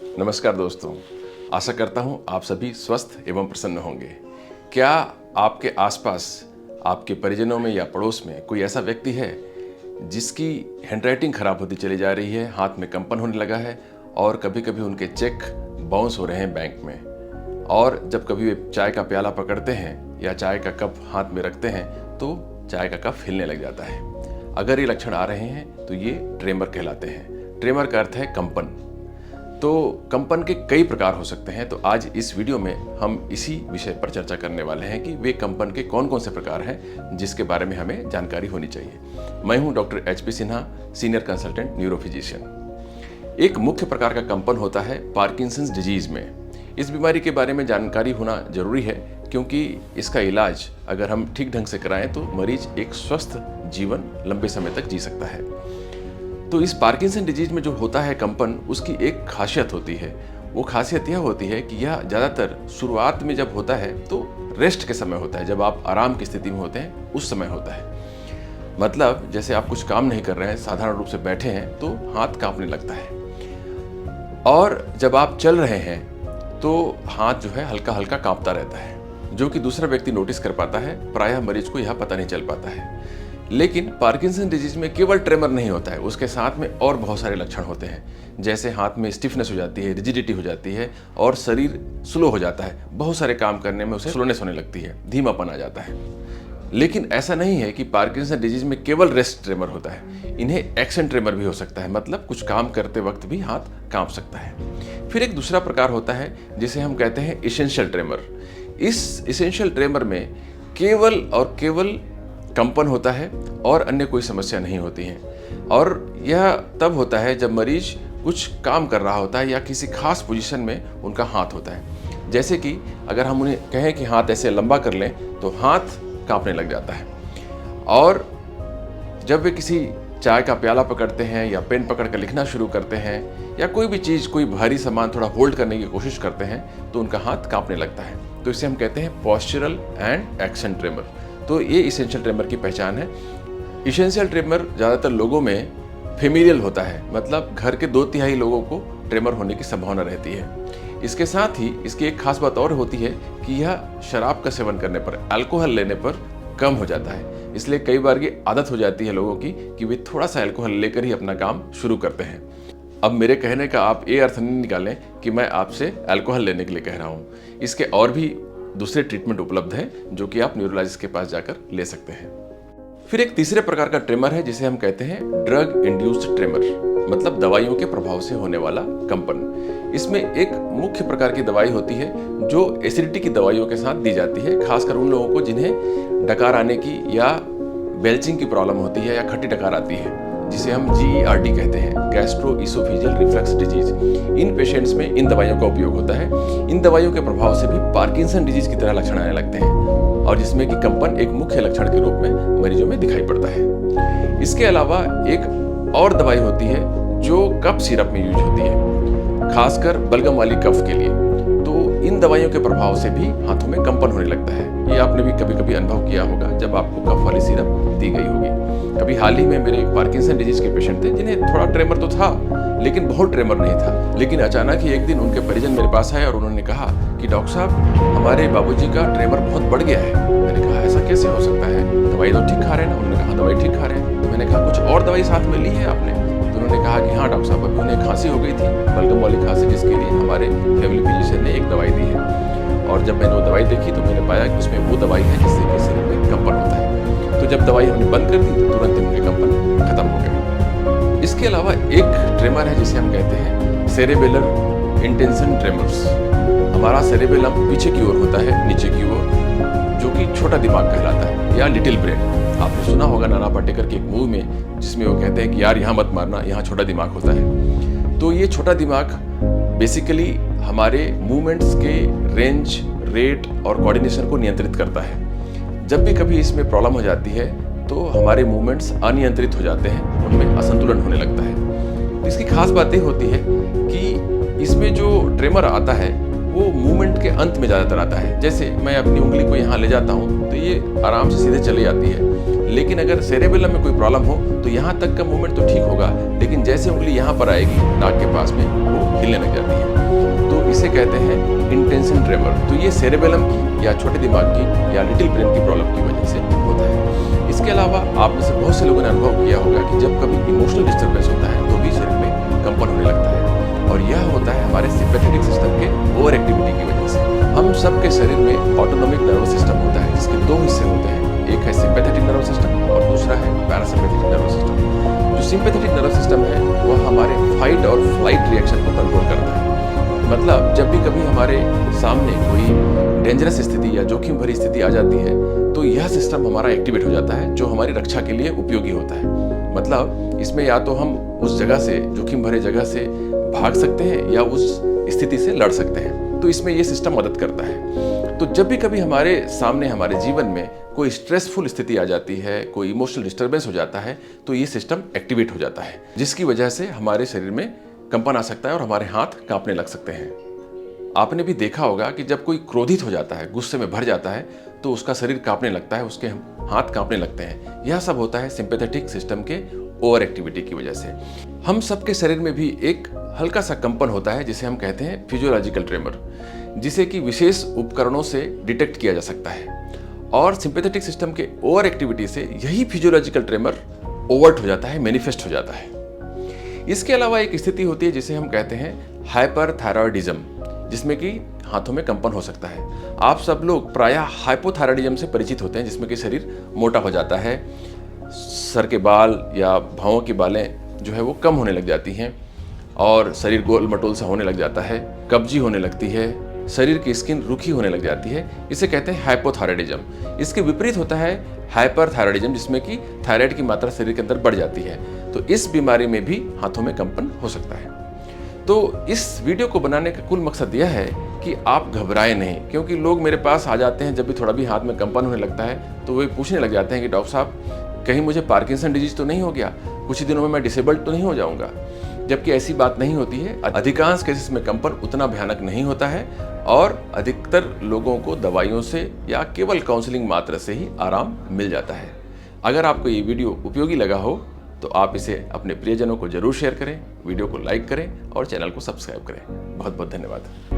नमस्कार दोस्तों, आशा करता हूँ आप सभी स्वस्थ एवं प्रसन्न होंगे। क्या आपके आसपास, आपके परिजनों में या पड़ोस में कोई ऐसा व्यक्ति है जिसकी हैंडराइटिंग खराब होती चली जा रही है, हाथ में कंपन होने लगा है और कभी कभी उनके चेक बाउंस हो रहे हैं बैंक में, और जब कभी वे चाय का प्याला पकड़ते हैं या चाय का कप हाथ में रखते हैं तो चाय का कप हिलने लग जाता है। अगर ये लक्षण आ रहे हैं तो ये ट्रेमर कहलाते हैं। ट्रेमर का अर्थ है कंपन। तो कंपन के कई प्रकार हो सकते हैं, तो आज इस वीडियो में हम इसी विषय पर चर्चा करने वाले हैं कि वे कंपन के कौन कौन से प्रकार हैं जिसके बारे में हमें जानकारी होनी चाहिए। मैं हूं doctor HP Sinha, senior consultant neurophysician. एक मुख्य प्रकार का कंपन होता है पार्किंसंस डिजीज में। इस बीमारी के बारे में जानकारी होना जरूरी है क्योंकि इसका इलाज अगर हम ठीक ढंग से कराएं तो मरीज एक स्वस्थ जीवन लंबे समय तक जी सकता है। तो इस पार्किंसन डिजीज में जो होता है कंपन, उसकी एक खासियत होती है। वो खासियत यह होती है कि यह ज़्यादातर शुरुआत में जब होता है तो रेस्ट के समय होता है, जब आप आराम की स्थिति में होते हैं उस समय होता है। मतलब जैसे आप कुछ काम नहीं कर रहे हैं, साधारण रूप से बैठे हैं तो हाथ कांपने लगता है, और जब आप चल रहे हैं तो हाथ जो है हल्का हल्का कांपता रहता है, जो कि दूसरा व्यक्ति नोटिस कर पाता है। प्रायः मरीज को यह पता नहीं चल पाता है। लेकिन पार्किंसन डिजीज में केवल ट्रेमर नहीं होता है, उसके साथ में और बहुत सारे लक्षण होते हैं। जैसे हाथ में स्टिफनेस हो जाती है, रिजिडिटी हो जाती है और शरीर स्लो हो जाता है। बहुत सारे काम करने में उसे स्लोनेस होने लगती है, धीमापन आ जाता है। लेकिन ऐसा नहीं है कि पार्किंसन डिजीज में केवल रेस्ट ट्रेमर होता है। इन्हें एक्शन ट्रेमर भी हो सकता है, मतलब कुछ काम करते वक्त भी हाथ कांप सकता है। फिर एक दूसरा प्रकार होता है जिसे हम कहते हैं इसेंशियल ट्रेमर। इस इसेंशियल ट्रेमर में केवल और केवल कंपन होता है और अन्य कोई समस्या नहीं होती है, और यह तब होता है जब मरीज कुछ काम कर रहा होता है या किसी खास पोजीशन में उनका हाथ होता है। जैसे कि अगर हम उन्हें कहें कि हाथ ऐसे लंबा कर लें तो हाथ कांपने लग जाता है, और जब वे किसी चाय का प्याला पकड़ते हैं या पेन पकड़ कर लिखना शुरू करते हैं या कोई भी चीज़, कोई भारी सामान थोड़ा होल्ड करने की कोशिश करते हैं तो उनका हाथ कांपने लगता है। तो इसे हम कहते हैं पोस्चरल एंड एक्शन ट्रेमर। तो ये इसेंशियल ट्रेमर की पहचान है। इसेंशियल ट्रेमर ज़्यादातर लोगों में फेमिलियल होता है, मतलब घर के 2/3 लोगों को ट्रेमर होने की संभावना रहती है। इसके साथ ही इसकी एक खास बात और होती है कि यह शराब का सेवन करने पर, अल्कोहल लेने पर कम हो जाता है। इसलिए कई बार ये आदत हो जाती है लोगों की कि वे थोड़ा सा अल्कोहल लेकर ही अपना काम शुरू करते हैं। अब मेरे कहने का आप ये अर्थ नहीं निकालें कि मैं आपसे अल्कोहल लेने के लिए कह रहा हूँ। इसके और भी दूसरे ट्रीटमेंट उपलब्ध हैं जो कि आप न्यूरोलॉजिस्ट के पास जाकर ले सकते हैं। फिर एक तीसरे प्रकार का ट्रेमर है जिसे हम कहते हैं ड्रग इंड्यूस्ड ट्रेमर, मतलब दवाइयों के प्रभाव से होने वाला कंपन। इसमें एक मुख्य प्रकार की दवाई होती है जो एसिडिटी की दवाइयों के साथ दी जाती है, खासकर उन लोगों को जिन्हें डकार आने की या बेल्चिंग की प्रॉब्लम होती है या खट्टी डकार आती है, जिसे हम GERD कहते हैं, गैस्ट्रोइसोफेजियल रिफ्लक्स डिजीज। इन पेशेंट्स में इन दवाइयों का उपयोग होता है। इन दवाइयों के प्रभाव से भी पार्किंसन डिजीज की तरह लक्षण आने लगते हैं, और जिसमें कि कंपन एक मुख्य लक्षण के रूप में मरीजों में दिखाई पड़ता है। इसके अलावा एक और दवाई होती है जो कफ सिरप में यूज होती है, खासकर बलगम वाली कफ के लिए। तो इन दवाइयों के प्रभाव से भी हाथों में कंपन होने लगता है। ये आपने भी कभी कभी अनुभव किया होगा जब आपको कफ वाली सिरप दी गई होगी। अभी हाल ही में मेरे एक पार्किंसन डिजीज के पेशेंट थे जिन्हें थोड़ा ट्रेमर तो था, लेकिन बहुत ट्रेमर नहीं था। लेकिन अचानक ही एक दिन उनके परिजन मेरे पास आए और उन्होंने कहा कि डॉक्टर साहब, हमारे बाबूजी का ट्रेमर बहुत बढ़ गया है। मैंने कहा ऐसा कैसे हो सकता है, दवाई तो ठीक खा रहे हैं ना? उन्होंने कहा दवाई ठीक खा रहे हैं। तो मैंने कहा कुछ और दवाई साथ में ली है आपने? तो उन्होंने कहा कि हाँ डॉक्टर साहब, अभी उन्हें खांसी हो गई थी, बलगम वाली खांसी, जिसके लिए हमारे फैमिली फिजिशियन ने एक दवाई दी है। और जब मैंने वो दवाई देखी तो मैंने पाया कि उसमें वो दवाई है जिससे कि शरीर में कंपन होता है। तो जब दवाई हमने बंद कर दी तो तुरंत ही उनके कंपन खत्म हो गए। इसके अलावा एक ट्रेमर है जिसे हम कहते हैं सेरेबेलर इंटेंशन ट्रेमर्स। हमारा सेरेबेलम पीछे की ओर होता है, नीचे की ओर, जो कि छोटा दिमाग कहलाता है या लिटिल ब्रेन। आपने सुना होगा नाना पाटेकर की एक मूवी में, जिसमें वो कहते हैं कि यार यहाँ मत मारना, यहाँ छोटा दिमाग होता है। तो ये छोटा दिमाग बेसिकली हमारे मूवमेंट्स के रेंज, रेट और कोऑर्डिनेशन को नियंत्रित करता है। जब भी कभी इसमें प्रॉब्लम हो जाती है तो हमारे मूवमेंट्स अनियंत्रित हो जाते हैं, उनमें असंतुलन होने लगता है। इसकी खास बात ये होती है कि इसमें जो ट्रेमर आता है वो मूवमेंट के अंत में ज़्यादातर आता है। जैसे मैं अपनी उंगली को यहाँ ले जाता हूँ तो ये आराम से सीधे चली जाती है, लेकिन अगर सेरेबेलम में कोई प्रॉब्लम हो तो यहाँ तक का मूवमेंट तो ठीक होगा, लेकिन जैसे उंगली यहाँ पर आएगी नाक के पास में, वो हिलने लग जाती है। तो इसे कहते हैं इंटेंशन ट्रेमर। तो ये सेरेबेलम की या छोटे दिमाग की या लिटिल ब्रेन की प्रॉब्लम की वजह से होता है। इसके अलावा आप में से बहुत से लोगों ने अनुभव किया होगा कि जब कभी इमोशनल डिस्टर्बेंस होता है तो भी शरीर में कंपन होने लगता है, और यह होता है हमारे सिंपैथेटिक सिस्टम के ओवर एक्टिविटी की वजह से। हम सबके शरीर में ऑटोनोमिक नर्वस सिस्टम होता है, जिसके दो हिस्से होते हैं, एक है सिंपैथेटिक नर्वस सिस्टम और दूसरा है पैरासिम्पैथेटिक नर्वस सिस्टम। जो सिंपैथेटिक नर्वस सिस्टम है वह हमारे फाइट और फ्लाइट रिएक्शन को कंट्रोल करता है। मतलब जब भी कभी हमारे सामने कोई डेंजरस स्थिति या जोखिम भरी स्थिति आ जाती है तो यह सिस्टम हमारा एक्टिवेट हो जाता है, जो हमारी रक्षा के लिए उपयोगी होता है। मतलब इसमें या तो हम उस जगह से, जोखिम भरे जगह से भाग सकते हैं या उस स्थिति से लड़ सकते हैं। तो इसमें यह सिस्टम मदद करता है। तो जब भी कभी हमारे सामने हमारे जीवन में कोई स्ट्रेसफुल स्थिति आ जाती है, कोई इमोशनल डिस्टर्बेंस हो जाता है, तो ये सिस्टम एक्टिवेट हो जाता है, जिसकी वजह से हमारे शरीर में कंपन आ सकता है और हमारे हाथ कांपने लग सकते हैं। आपने भी देखा होगा कि जब कोई क्रोधित हो जाता है, गुस्से में भर जाता है, तो उसका शरीर कांपने लगता है, उसके हाथ कांपने लगते हैं। यह सब होता है सिंपैथेटिक सिस्टम के ओवर एक्टिविटी की वजह से। हम सबके शरीर में भी एक हल्का सा कंपन होता है जिसे हम कहते हैं फिजियोलॉजिकल ट्रेमर, जिसे कि विशेष उपकरणों से डिटेक्ट किया जा सकता है। और सिंपैथेटिक सिस्टम के ओवर एक्टिविटी से यही फिजियोलॉजिकल ट्रेमर ओवर्ट हो जाता है, मैनिफेस्ट हो जाता है। इसके अलावा एक स्थिति होती है जिसे हम कहते हैं हाइपरथायरॉयडिज्म, जिसमें कि हाथों में कंपन हो सकता है। आप सब लोग प्रायः हाइपोथायरॉयडिज्म से परिचित होते हैं, जिसमें कि शरीर मोटा हो जाता है, सर के बाल या भौहों की बालें जो है वो कम होने लग जाती हैं और शरीर गोल मटोल सा होने लग जाता है, कब्जी होने लगती है, शरीर की स्किन रूखी होने लग जाती है। इसे कहते हैं हाइपोथायरॉयडिज्म। इसके विपरीत होता है हाइपरथायरॉयडिज्म, जिसमें कि थायराइड की मात्रा शरीर के अंदर बढ़ जाती है। तो इस बीमारी में भी हाथों में कंपन हो सकता है। तो इस वीडियो को बनाने का कुल मकसद यह है कि आप घबराएं नहीं, क्योंकि लोग मेरे पास आ जाते हैं जब भी थोड़ा भी हाथ में कंपन होने लगता है तो वे पूछने लग जाते हैं कि डॉक्टर साहब कहीं मुझे पार्किंसन डिजीज तो नहीं हो गया, कुछ ही दिनों में मैं डिसेबल्ड तो नहीं हो जाऊंगा। जबकि ऐसी बात नहीं होती है। अधिकांश केसेस में कंपन उतना भयानक नहीं होता है और अधिकतर लोगों को दवाइयों से या केवल काउंसलिंग मात्र से ही आराम मिल जाता है। अगर आपको ये वीडियो उपयोगी लगा हो तो आप इसे अपने प्रियजनों को जरूर शेयर करें, वीडियो को लाइक करें और चैनल को सब्सक्राइब करें। बहुत बहुत धन्यवाद।